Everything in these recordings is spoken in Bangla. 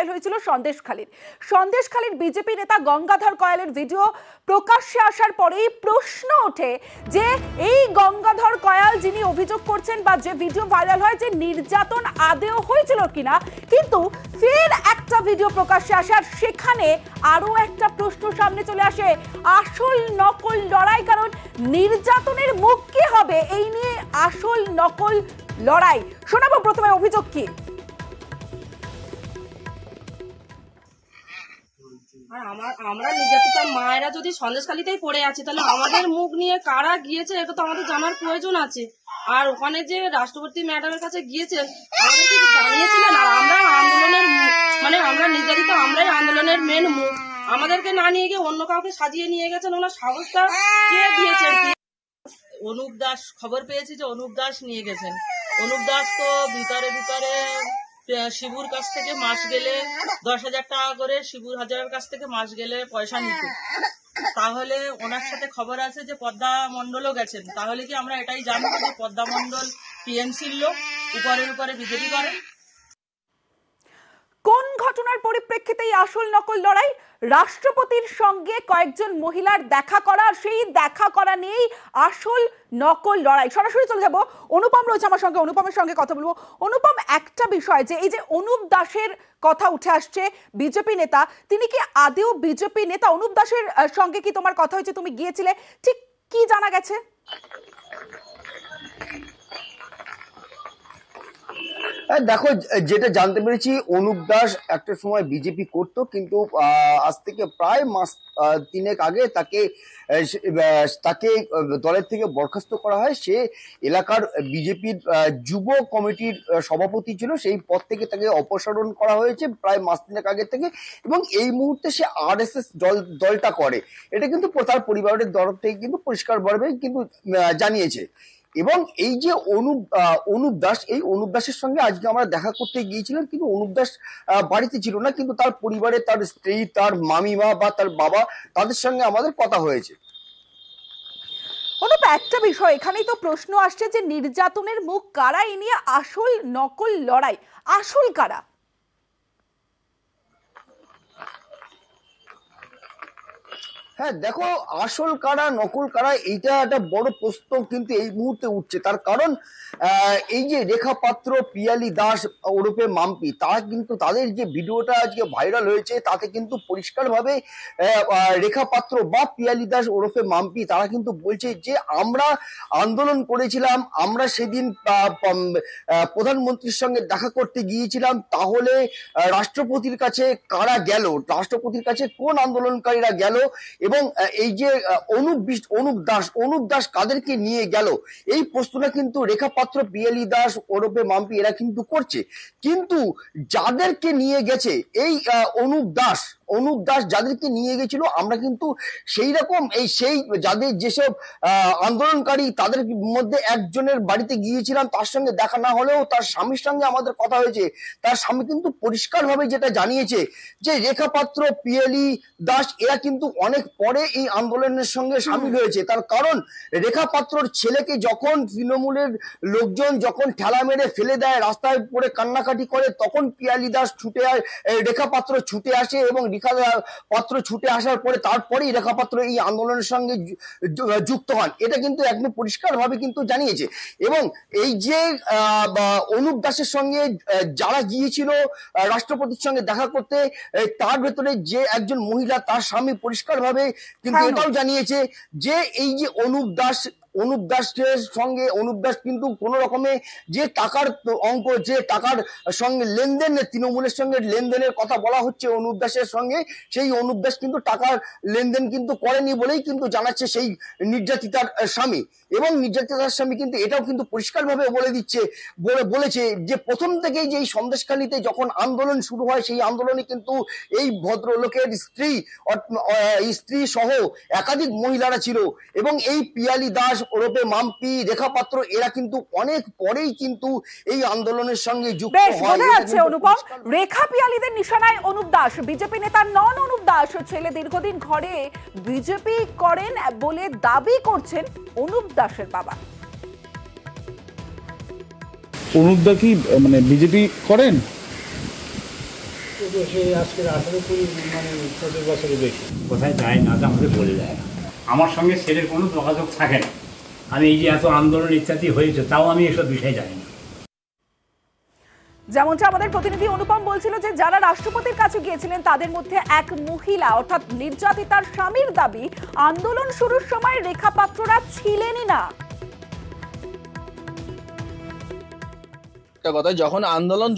ভাইরাল হয়েছিল সন্দেশখালীর বিজেপি নেতা গঙ্গাধর কয়ালের ভিডিও প্রকাশ্যে আসার পরেই প্রশ্ন ওঠে যে এই গঙ্গাধর কয়াল যিনি অভিযোগ করছেন বা যে ভিডিও ভাইরাল হয় যে নির্যাতন আদেও হয়েছিল কিনা, কিন্তু ফের একটা ভিডিও প্রকাশ্যে আসে আর সেখানে আরো একটা প্রশ্ন সামনে চলে আসে, আসল নকল লড়াই। কারণ নির্যাতনের মুখ কি হবে, এই নিয়ে আসল নকল লড়াই। শোনাবো প্রথমে অভিযোগ কি। আমরা নির্যাতিত মায়েরা যদি সন্দেশখালীতেই পড়ে আছি, তাহলে আমাদের মুখ নিয়ে কারা গিয়েছে এটা তো আমাদের জানার প্রয়োজন আছে। আর ওখানে যে রাষ্ট্রপতি ম্যাডামের কাছে গিয়েছেন আমাদেরকে জানিয়েছিলেন, আর আমরা আন্দোলনের আমরা নির্যাতিত, আমরাই আন্দোলনের মেন মুখ। আমাদেরকে না নিয়ে গিয়ে অন্য কাউকে সাজিয়ে নিয়ে গেছেন, ওনার সাহসটা কে দিয়েছেন? অনুপ দাস, খবর পেয়েছি যে অনুপ দাস নিয়ে গেছেন। অনুপ দাস তো ভিতরে শিবুর কাছ থেকে মাস গেলে 10,000 টাকা করে, শিবুর হাজারের কাছ থেকে মাস গেলে পয়সা নিত। তাহলে ওনার সাথে খবর আছে যে পদ্মা মন্ডলও গেছেন। তাহলে কি আমরা এটাই জানবো যে পদ্মা মন্ডল টিএমসির লোক, উপরে বিজেপি করে? কোন ঘটনার পরিপ্রেক্ষিতে এই আসল নকল লড়াই? রাষ্ট্রপতির সঙ্গে কয়েকজন মহিলার দেখা করা, সেই দেখা করা নিয়েই আসল নকল লড়াই। সরাসরি চলে যাব, অনুপম রয়েছে আমার সঙ্গে, অনুপমের সঙ্গে কথা বলবো। অনুপম, একটা বিষয় যে এই যে অনুপ দাসের কথা উঠে আসছে, বিজেপি নেতা, তিনি কি আদেও বিজেপি নেতা? অনুপ দাসের সঙ্গে কি তোমার কথা হয়েছে, তুমি গিয়েছিলে, ঠিক কি জানা গেছে? দেখো, যেটা জানতে পেরেছি, অনুপ দাস একটা সময় বিজেপি করতো, কিন্তু আজ থেকে প্রায় মাস 3 আগে তাকে দলের থেকে বরখাস্ত করা হয়। সে এলাকার বিজেপির যুব কমিটির সভাপতি ছিল, সেই পদ থেকে তাকে অপসারণ করা হয়েছে প্রায় মাস 3 আগে থেকে, এবং এই মুহূর্তে সে RSS দলটা করে। এটা কিন্তু তার পরিবারের তরফ থেকে কিন্তু পরিষ্কারভাবে কিন্তু জানিয়েছে। এবং এই যে অনুপ দাস, এই অনুপ দাসের সঙ্গে আজকে আমরা দেখা করতে গিয়েছিলাম, কিন্তু অনুপ দাস বাড়িতে ছিল না, কিন্তু তার পরিবারে তার স্ত্রী, তার মামিমা বা তার বাবা, তাদের সঙ্গে আমাদের কথা হয়েছে। অনুপ, একটা বিষয় এখানেই তো প্রশ্ন আসছে যে নির্যাতনের মুখ কারা, এই নিয়ে আসল নকল লড়াই, আসল কারা? হ্যাঁ, দেখো, আসল কারা নকল কারা, এইটা একটা বড় প্রশ্ন কিন্তু এই মুহূর্তে উঠছে। তার কারণ এই যে রেখা পাত্র, পিয়ালি দাস ওরফে মাম্পি, তারা কিন্তু তাদের যে ভিডিওটা আজকে ভাইরাল হয়েছে তাতে কিন্তু পরিষ্কারভাবে রেখা পাত্র বা পিয়ালি দাস ওরফে মাম্পি তারা কিন্তু বলছে যে আমরা আন্দোলন করেছিলাম, আমরা সেদিন প্রধানমন্ত্রীর সঙ্গে দেখা করতে গিয়েছিলাম, তাহলে রাষ্ট্রপতির কাছে কারা গেল, রাষ্ট্রপতির কাছে কোন আন্দোলনকারীরা গেল, এবং এই যে অনুপ দাস কাদেরকে নিয়ে গেল, এই প্রশ্নটা কিন্তু রেখা পাত্র, পিয়ালি দাস ওরফে মাম্পি এরা কিন্তু করছে। কিন্তু যাদেরকে নিয়ে গেছে এই অনুপ দাস যাদেরকে নিয়ে গেছিল, আমরা কিন্তু সেই রকম সেই যাদের যেসব আন্দোলনকারী তাদের মধ্যে একজনের বাড়িতে গিয়েছিলাম, তার সঙ্গে দেখা না হলেও তার স্বামীর সঙ্গে আমাদের কথা হয়েছে। তার স্বামী কিন্তু পরিষ্কারভাবে যেটা জানিয়েছে যে রেখা পাত্র, পিয়ালি দাস এরা কিন্তু অনেক পরে এই আন্দোলনের সঙ্গে সামিল হয়েছে। তার কারণ রেখা পাত্রর ছেলেকে যখন তৃণমূলের লোকজন যখন ঠেলা মেরে ফেলে দেয়, রাস্তায় পড়ে কান্নাকাটি করে, তখন পিয়ালি দাস রেখা পাত্র ছুটে আসে, এবং রেখা পাত্র ছুটে আসার পরে তারপরেই রেখা পাত্র এই আন্দোলনের সঙ্গে যুক্ত হন। এটা কিন্তু একদম পরিষ্কারভাবে কিন্তু জানিয়েছে। এবং এই যে অনুপ দাসের সঙ্গে যারা গিয়েছিল রাষ্ট্রপতির সঙ্গে দেখা করতে, তার ভেতরে যে একজন মহিলা, তার স্বামী পরিষ্কারভাবে কিন্তু এটাও জানিয়েছে যে এই যে অনুপ দাসের সঙ্গে অনুপ দাস কিন্তু কোন রকমে যে টাকার অঙ্ক, যে টাকার সঙ্গে লেনদেন, তৃণমূলের সঙ্গে লেনদেনের কথা বলা হচ্ছে অনুপ দাসের সঙ্গে, সেই অনুপ দাস কিন্তু টাকার লেনদেন কিন্তু করেনি বলেই কিন্তু জানাচ্ছে সেই নির্যাতিতার স্বামী। এবং নির্যাতিতার স্বামী কিন্তু এটাও কিন্তু পরিষ্কারভাবে বলেছে যে প্রথম থেকেই যে এই সন্দেশখালীতে যখন আন্দোলন শুরু হয়, সেই আন্দোলনে কিন্তু এই ভদ্রলোকের স্ত্রী সহ একাধিক মহিলারা ছিল, এবং এই পিয়ালি দাস ওরফে মাম্পি, রেখা পাত্র এরা কিন্তু অনেক পরেই কিন্তু এই আন্দোলনের সঙ্গে যুক্ত হয়। অনুপম, রেখা পিয়ালিদের নিশানায় অনুপ দাস, বিজেপি নেতা নন অনুপ দাস, ছেলে দীর্ঘদিন ঘরে বিজেপি করেন বলে দাবি করছেন অনুপ দাসের বাবা। অনুপ দা কি বিজেপি করেন? তো সেই আজকের 18-20 মানে 14 বছরের বেশি। কোথায় যায় না তা আমাদের বলে যায় না। আমার সঙ্গে ছেলের কোনো যোগাযোগ থাকে না। আমি এই যে এত আন্দোলন ইত্যাদি হয়েছে তাও আমি এসব বিষয় জানি না। যেমনটা আমাদের প্রতিনিধি অনুপম বলছিল যে যারা রাষ্ট্রপতির কাছে গিয়েছিলেন তাদের মধ্যে এক মহিলা অর্থাৎ নির্যাতিতার স্বামীর দাবি আন্দোলন শুরুর সময় রেখা পাত্ররা ছিলেনই না। একটা কথা, যখন আন্দোলন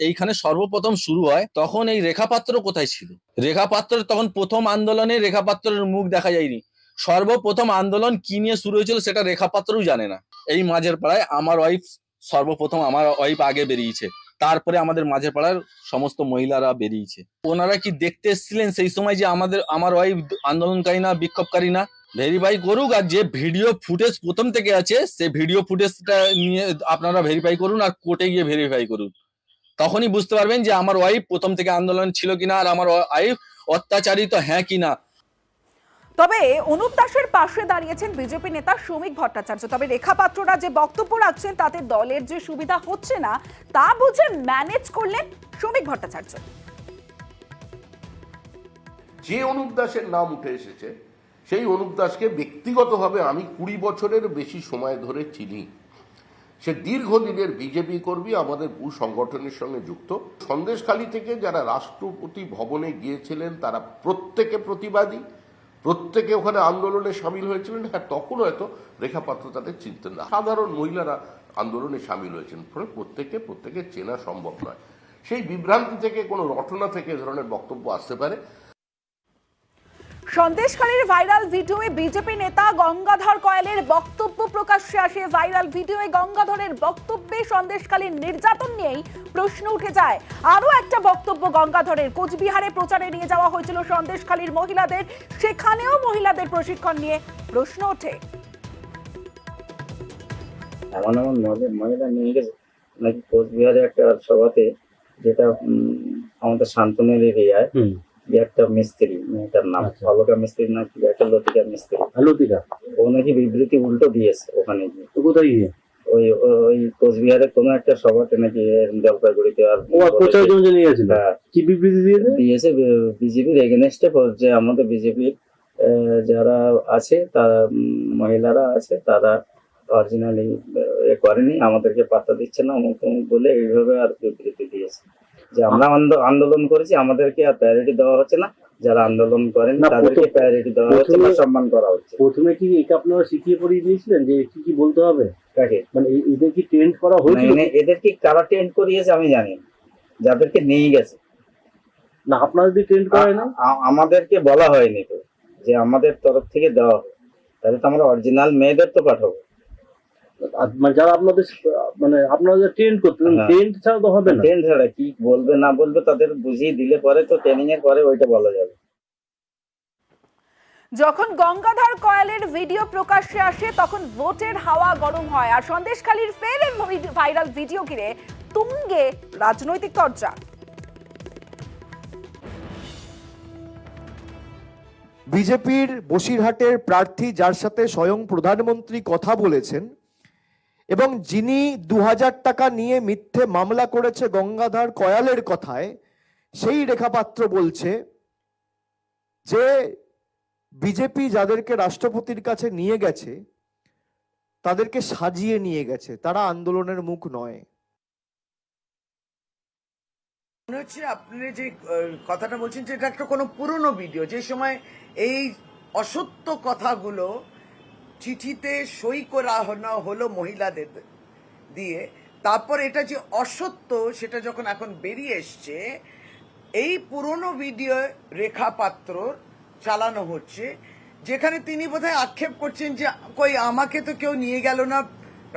এইখানে সর্বপ্রথম শুরু হয় তখন এই রেখাপাত্র কোথায় ছিল? রেখাপাত্র তখন প্রথম আন্দোলনে রেখাপাত্রের মুখ দেখা যায়নি। সর্বপ্রথম আন্দোলন কি নিয়ে শুরু হয়েছিল সেটা রেখাপাত্রও জানে না। এই মাঝের পাড়ায় আমার ওয়াইফ সর্বপ্রথম, আমার ওয়াইফ আগে বেরিয়েছে, তারপরে আমাদের মাঝের পাড়ার সমস্ত মহিলারা বেরিয়েছে। ওনারা কি দেখতে এসেছিলেন সেই সময় যে আমার ওয়াইফ আন্দোলনকারী না, বিক্ষোভকারী না? ভেরিফাই করুক, আর যে ভিডিও ফুটেজ প্রথম থেকে আছে সেই ভিডিও ফুটেজটা নিয়ে আপনারা ভেরিফাই করুন আর কোর্টে গিয়ে ভেরিফাই করুন। তখনই বুঝতে পারবেন যে আমার ওয়াইফ প্রথম থেকে আন্দোলন ছিল কিনা আর আমার ওয়াইফ অত্যাচারিত হ্যাঁ কিনা। তবে অনুপ দাসের পাশে দাঁড়িয়েছেন বিজেপি নেতা শ্রমিক ভট্টাচার্য। তবে রেখা পাত্ররা যে বক্তব্য রাখছেন তাতে দলের যে সুবিধা হচ্ছে না তা বুঝে ম্যানেজ করলেন শ্রমিক ভট্টাচার্য। যে অনুপ দাসের নাম উঠে এসেছে সেই অনুপ দাসকে ব্যক্তিগতভাবে আমি 20 বছরের বেশি সময় ধরে চিনি। সে দীর্ঘদিনের বিজেপি কর্মী, আমাদের ভূ সংগঠনের সঙ্গে যুক্ত। সন্দেশখালী থেকে যারা রাষ্ট্রপতি ভবনে গিয়েছিলেন তারা প্রত্যেকে প্রতিবাদী, প্রত্যেকে ওখানে আন্দোলনে সামিল হয়েছিলেন। হ্যাঁ, তখন হয়তো রেখাপাত্র তাদের চিনতেন না। সাধারণ মহিলারা আন্দোলনে সামিল হয়েছেন, ফলে প্রত্যেকে চেনা সম্ভব নয়। সেই বিভ্রান্তি থেকে, কোনো রটনা থেকে এ ধরনের বক্তব্য আসতে পারে। সন্দেশখালীর ভাইরাল ভিডিওয়ে বিজেপি নেতা গঙ্গাধর কয়ালের বক্তব্য প্রকাশ্যে আসে। ভাইরাল ভিডিওয়ে গঙ্গাধরের বক্তব্যে সন্দেশখালীর নির্যাতন নিয়েই প্রশ্ন উঠে যায়। আরো একটা বক্তব্য গঙ্গাধরের, কোচবিহারে প্রচারে নিয়ে যাওয়া হয়েছিল সন্দেশখালীর মহিলাদের, সেখানেও মহিলাদের প্রশিক্ষণ নিয়ে প্রশ্ন ওঠে। এমন মহিলা নিয়ে গেছে নাকি কোচবিহারে একটা সভাতে, যেটা আমাদের শান্তনের এরিয়ায় একটা মিস্ত্রি, মেয়েটার নাম অলকা মিস্ত্রি না কি একটা, লতিকা মিস্ত্রি, লতিকা, ও নাকি বিবৃতি উল্টো দিয়েছে ওখানে গিয়ে। কোথায় গিয়ে? ওই কোচবিহারে কোনো একটা সভাতে নাকি, জলপাইগুড়িতে। আর কি বিবৃতি দিয়েছে? বিজেপির এগেনস্টে, যে আমাদের বিজেপির যারা আছে তারা, মহিলারা আছে, তারা অরিজিনালি করেনি, আমাদেরকে পাত্তা দিচ্ছে না বলে এইভাবে আর বিবৃতি দিয়েছে যে আমরা আন্দোলন করেছি, আমাদেরকে আর প্রায়োরিটি দেওয়া হচ্ছে না, যারা আন্দোলন করেন তাদেরকে প্রায়োরিটি দেওয়া হচ্ছে বা সম্মান করা হচ্ছে। প্রথমে কি এটা আপনারা শিখিয়ে পড়িয়ে দিয়েছিলেন যে কি কি বলতে হবে? কাকে? মানে এদের কি ট্রেন্ড করা হয়েছিল? এদেরকে কারা ট্রেন্ড করিয়েছে আমি জানি না, যাদেরকে নিয়ে গেছে। না, আপনাদের যদি ট্রেন্ড করায় না, আমাদেরকে বলা হয়নি তো যে আমাদের তরফ থেকে দেওয়া হবে, তাহলে তো আমরা অরিজিনাল মেয়েদের তো পাঠাবো। মানে যারা আপনাদের, মানে আপনারা ট্রেন্ড করতেন, ট্রেন্ড ছাড়া তো হবে না। ট্রেন্ড ছাড়া কি বলবে না বলবে তাদের বুঝিয়ে দিলে পরে তো, ট্রেনিং এর পরে ওইটা বলা যাবে। যখন গঙ্গাধর কয়ালের ভিডিও প্রকাশ্যে আসে তখন ভোটের হাওয়া গরম হয়, আর সন্দেশখালীর ফের ভাইরাল ভিডিও ঘিরে তুঙ্গে রাজনৈতিক চর্চা। বিজেপির বসিরহাটের প্রার্থী, যার সাথে স্বয়ং প্রধানমন্ত্রী কথা বলেছেন এবং যিনি 2000 টাকা নিয়ে মিথ্যে মামলা করেছে গঙ্গাধর কয়ালের কথায়, সেই রেখাপাত্র বলছে যে বিজেপি যাদেরকে রাষ্ট্রপতির কাছে নিয়ে গেছে তাদেরকে সাজিয়ে নিয়ে গেছে, তারা আন্দোলনের মুখ নয়। মনে হচ্ছে আপনি যে কথাটা বলছেন যে এটা একটা কোনো পুরনো ভিডিও, যে সময় এই অসত্য কথাগুলো চিঠিতে সই করা হলো মহিলাদের দিয়ে, তারপর এটা যে অসত্য সেটা যখন এখন বেরিয়ে এসছে, এই পুরনো ভিডিও রেখাপাত্র চালানো হচ্ছে, যেখানে তিনি বোধহয় আক্ষেপ করছেন যে কই আমাকে তো কেউ নিয়ে গেল না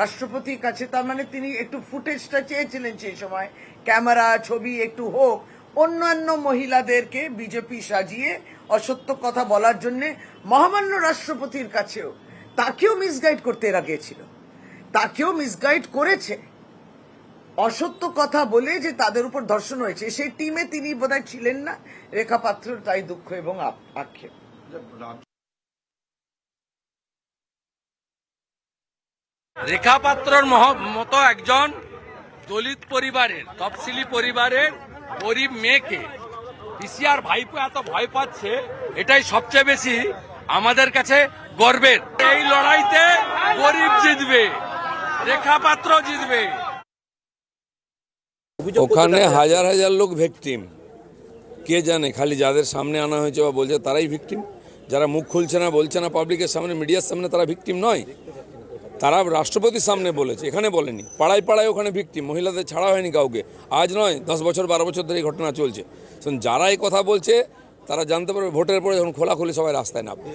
রাষ্ট্রপতির কাছে। তার মানে তিনি একটু ফুটেজটা চেয়েছিলেন সেই সময়, ক্যামেরা ছবি একটু হোক, অন্যান্য মহিলাদেরকে বিজেপি সাজিয়ে অসত্য কথা বলার জন্য মহামান্য রাষ্ট্রপতির কাছেও তাকেও মিসগাইড করতে এরা গিয়েছিল, তাকেও মিসগাইড করেছে অসত্য কথা বলে যে তাদের উপর ধর্ষণ হয়েছে। সেই টিমে তিনি বোধহয় ছিলেন না রেখাপাত্র, তাই দুঃখ এবং আক্ষেপ। রেখাপাত্রর মতো একজন দলিত পরিবারের, তফসিলি পরিবারের গরিব মেয়েকে পিসি আর ভাইপো এত ভয় পাচ্ছে, এটাই সবচেয়ে বেশি আমাদের কাছে গর্বের। এই লড়াইতে গরিব জিতবে, রেখা পাত্র জিতবে। ওখানে হাজার হাজার লোক ভিকটিম, কে জানে, খালি যাদের সামনে আনা হয়েছে বা বলছে তারাই ভিকটিম। যারা মুখ খুলছে না, বলছে না পাবলিকের সামনে, মিডিয়ার সামনে, তারা ভিকটিম নয়। তারা রাষ্ট্রপতির সামনে বলেছে, এখানে বলেনি। পাড়ায় পাড়ায় ওখানে ভিকটিম, মহিলাদের ছাড়া হয়নি কাউকে। আজ নয়, 10 বছর 12 বছর ধরে এই ঘটনা চলছে। যারা এই কথা বলছে তারা জানতে পারবে ভোটের পরে যখন খোলাখুলি সবাই রাস্তায় নামবে।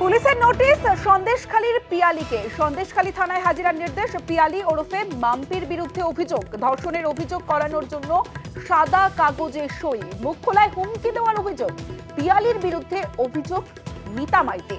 পুলিশের নোটিশ সন্দেশখালীর পিয়ালিকে। সন্দেশখালী থানায় হাজিরার নির্দেশ। পিয়ালি ওরফে মাম্পির বিরুদ্ধে অভিযোগ, ধর্ষণের অভিযোগ করানোর জন্য সাদা কাগজে সই, মুখ খোলায় হুমকি দেওয়ার অভিযোগ। পিয়ালির বিরুদ্ধে অভিযোগ মিতা মাইতি।